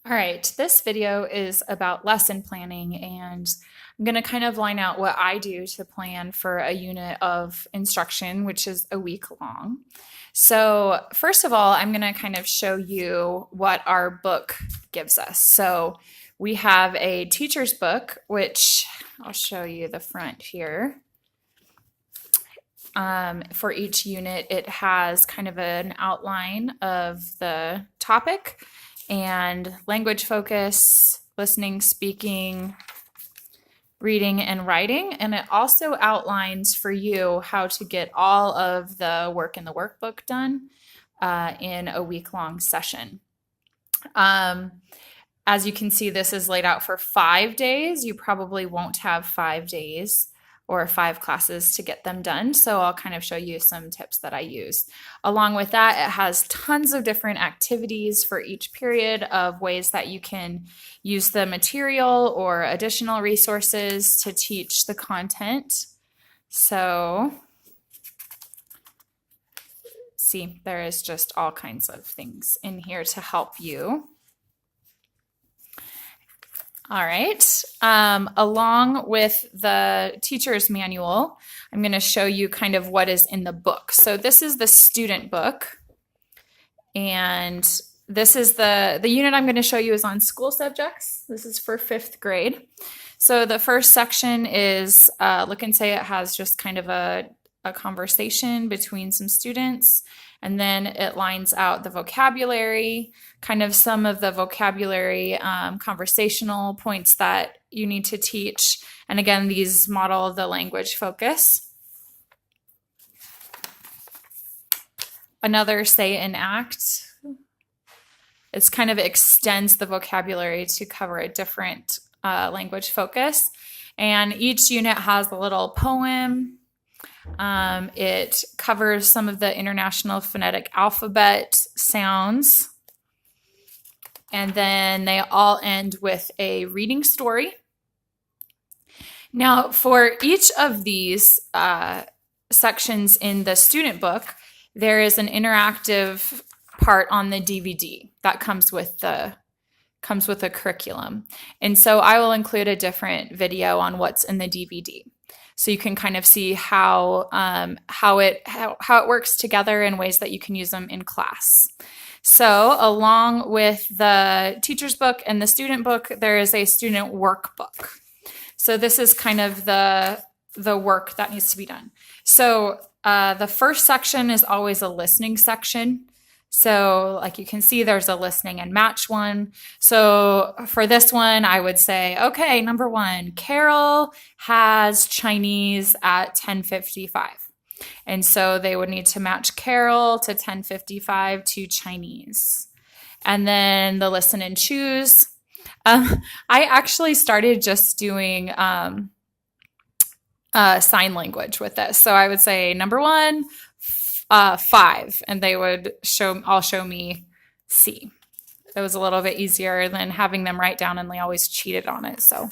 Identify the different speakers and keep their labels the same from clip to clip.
Speaker 1: All right, this video is about lesson planning, and I'm going to kind of line out what I do to plan for a unit of instruction, which is a week long. So, first of all, I'm going to kind of show you what our book gives us. So, we have a teacher's book, which I'll show you the front here. For each unit, it has kind of an outline of the topic and language focus, listening, speaking, reading, and writing. And it also outlines for you how to get all of the work in the workbook done in a week-long session. As you can see, this is laid out for 5 days. You probably won't have 5 days or 5 classes to get them done. So I'll kind of show you some tips that I use. Along with that, it has tons of different activities for each period of ways that you can use the material or additional resources to teach the content. So see, there is just all kinds of things in here to help you. All right. Along with the teacher's manual, I'm going to show you kind of what is in the book. So this is the student book. And this is the unit I'm going to show you is on school subjects. This is for 5th grade. So the first section is Look and Say. It has just kind of a conversation between some students. And then it lines out the vocabulary, kind of some of the vocabulary conversational points that you need to teach. And again, these model the language focus. Another Say and Act. It's kind of extends the vocabulary to cover a different language focus. And each unit has a little poem. It covers some of the International Phonetic Alphabet sounds. And then they all end with a reading story. Now, for each of these sections in the student book, there is an interactive part on the DVD that comes with the curriculum. And so I will include a different video on what's in the DVD. So you can kind of see how it works together in ways that you can use them in class. So along with the teacher's book and the student book, there is a student workbook. So this is kind of the work that needs to be done. So the first section is always a listening section. So like you can see, there's a listening and match one. So for this one, I would say, okay, number 1, Carol has Chinese at 10:55. And so they would need to match Carol to 10:55 to Chinese. And then the listen and choose. I actually started just doing sign language with this. So I would say number 1, 5, and they would all show me C. It was a little bit easier than having them write down, and they always cheated on it. So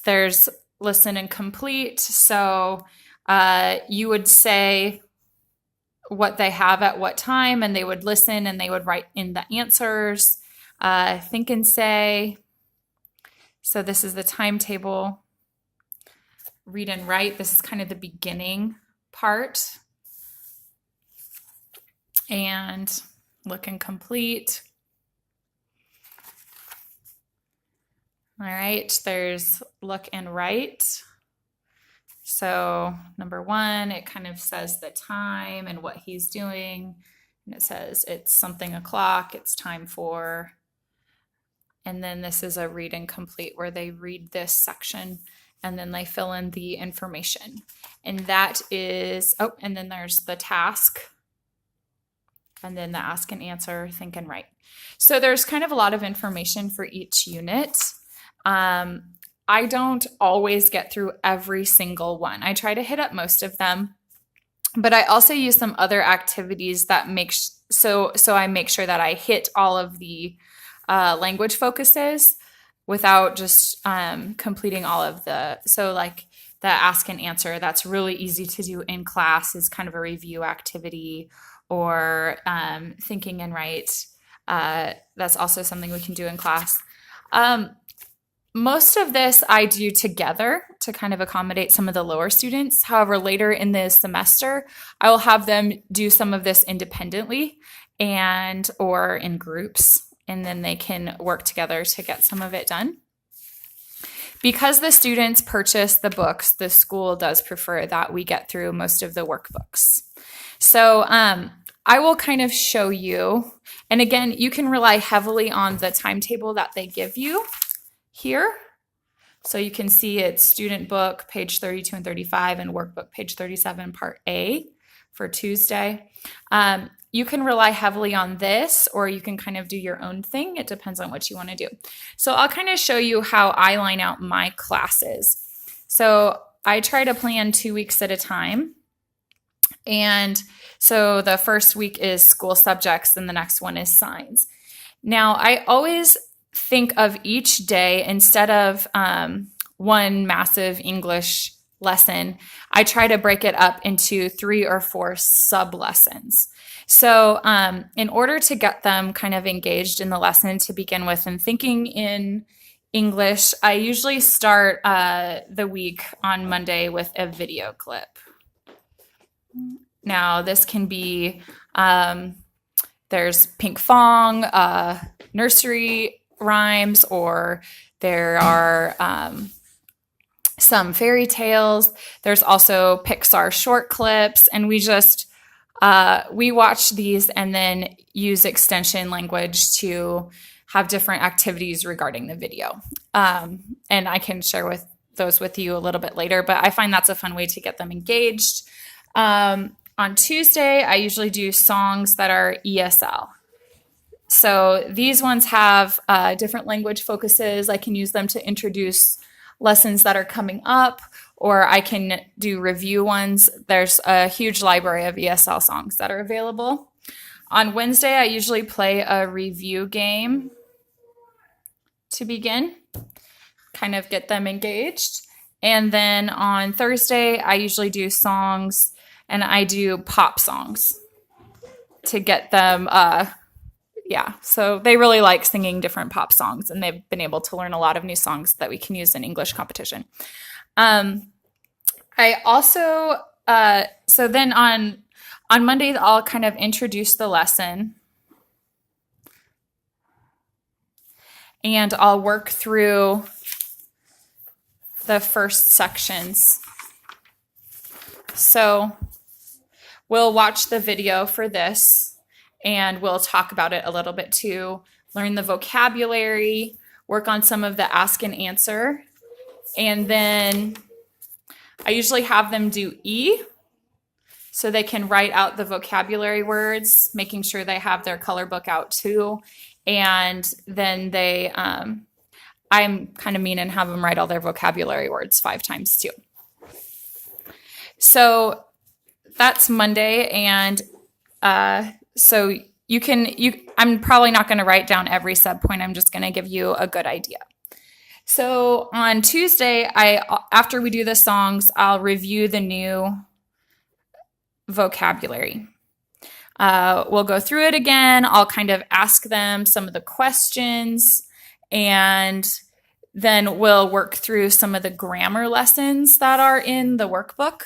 Speaker 1: there's listen and complete. So you would say what they have at what time, and they would listen and they would write in the answers. Think and say. So this is the timetable. Read and write. This is kind of the beginning part. And look and complete. All right, there's look and write. So number 1, it kind of says the time and what he's doing. And it says it's something o'clock, it's time for. And then this is a read and complete where they read this section and then they fill in the information. And that is, and then there's the task. And then the ask and answer, think and write. So there's kind of a lot of information for each unit. I don't always get through every single one. I try to hit up most of them, but I also use some other activities that so I make sure that I hit all of the language focuses without just completing all of so like the ask and answer, that's really easy to do in class, is kind of a review activity, or thinking and write. That's also something we can do in class. Most of this I do together to kind of accommodate some of the lower students. However, later in the semester, I will have them do some of this independently and or in groups, and then they can work together to get some of it done. Because the students purchase the books, the school does prefer that we get through most of the workbooks. So I will kind of show you, and again, you can rely heavily on the timetable that they give you here. So you can see it's student book, page 32 and 35, and workbook, page 37, part A for Tuesday. You can rely heavily on this, or you can kind of do your own thing. It depends on what you want to do. So I'll kind of show you how I line out my classes. So I try to plan 2 weeks at a time. And so the first week is school subjects, and the next one is science. Now, I always think of each day, instead of one massive English lesson, I try to break it up into 3 or 4 sub lessons. So in order to get them kind of engaged in the lesson to begin with and thinking in English, I usually start the week on Monday with a video clip. Now, this can be, there's Pink Fong, nursery rhymes, or there are some fairy tales. There's also Pixar short clips, and we just we watch these and then use extension language to have different activities regarding the video. And I can share those with you a little bit later, but I find that's a fun way to get them engaged. On Tuesday, I usually do songs that are ESL. So these ones have different language focuses. I can use them to introduce lessons that are coming up, or I can do review ones. There's a huge library of ESL songs that are available. On Wednesday, I usually play a review game to begin, kind of get them engaged. And then on Thursday, I usually do songs, and I do pop songs to get them so they really like singing different pop songs, and they've been able to learn a lot of new songs that we can use in English competition. I also, so then on Mondays, I'll kind of introduce the lesson, and I'll work through the first sections. So we'll watch the video for this, and we'll talk about it a little bit too, learn the vocabulary, work on some of the ask and answer. And then I usually have them do E, so they can write out the vocabulary words, making sure they have their color book out too. And then I'm kind of mean and have them write all their vocabulary words 5 times too. So that's Monday, and so I'm probably not going to write down every sub point. I'm just going to give you a good idea. So on Tuesday, after we do the songs, I'll review the new vocabulary. We'll go through it again. I'll kind of ask them some of the questions, and then we'll work through some of the grammar lessons that are in the workbook.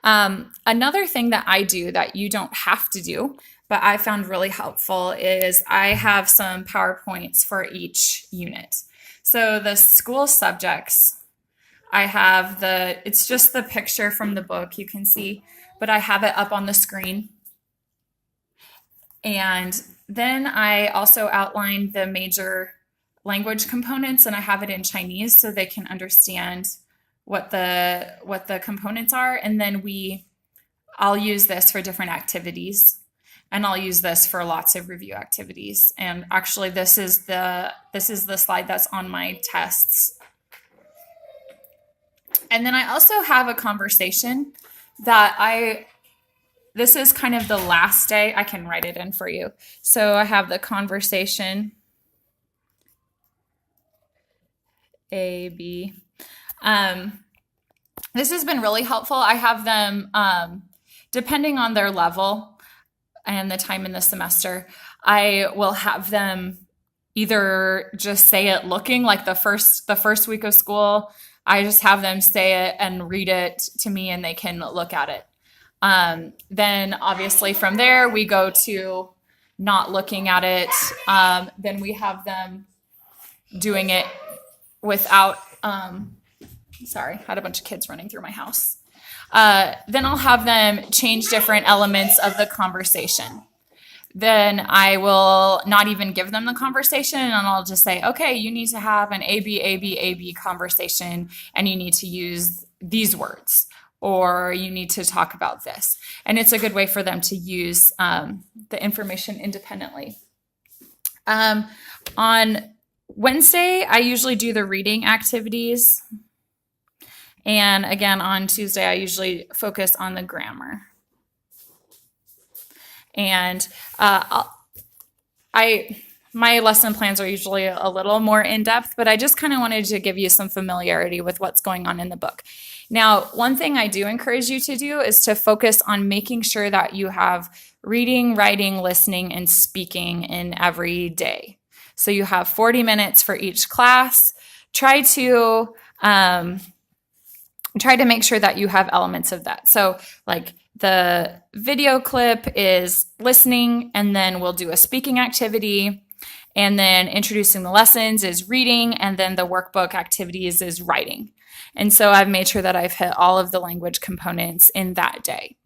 Speaker 1: Another thing that I do that you don't have to do, but I found really helpful, is I have some PowerPoints for each unit. So the school subjects, I have it's just the picture from the book you can see, but I have it up on the screen. And then I also outline the major language components, and I have it in Chinese so they can understand what the components are. And then I'll use this for different activities, and I'll use this for lots of review activities. And actually this is the slide that's on my tests. And then I also have a conversation that this is kind of the last day. I can write it in for you. So I have the conversation A, B. This has been really helpful. I have them, depending on their level, and the time in the semester, I will have them either just say it looking like the first week of school. I just have them say it and read it to me, and they can look at it. Then obviously from there we go to not looking at it. Then we have them doing it without. Sorry, had a bunch of kids running through my house. Then I'll have them change different elements of the conversation. Then I will not even give them the conversation, and I'll just say, okay, you need to have an A B conversation, and you need to use these words, or you need to talk about this. And it's a good way for them to use the information independently. On Wednesday, I usually do the reading activities. And again, on Tuesday, I usually focus on the grammar. And my lesson plans are usually a little more in-depth, but I just kind of wanted to give you some familiarity with what's going on in the book. Now, one thing I do encourage you to do is to focus on making sure that you have reading, writing, listening, and speaking in every day. So you have 40 minutes for each class. Try to make sure that you have elements of that. So like the video clip is listening, and then we'll do a speaking activity, and then introducing the lessons is reading, and then the workbook activities is writing. And so I've made sure that I've hit all of the language components in that day.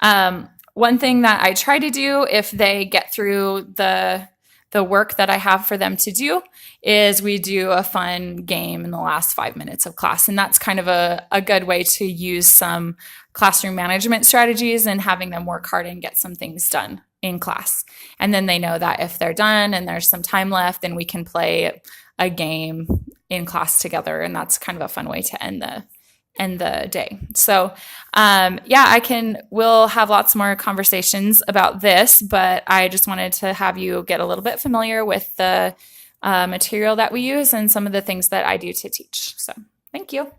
Speaker 1: One thing that I try to do if they get through the work that I have for them to do is we do a fun game in the last 5 minutes of class. And that's kind of a good way to use some classroom management strategies and having them work hard and get some things done in class. And then they know that if they're done and there's some time left, then we can play a game in class together. And that's kind of a fun way to end the day. So we'll have lots more conversations about this, but I just wanted to have you get a little bit familiar with the material that we use and some of the things that I do to teach. So thank you.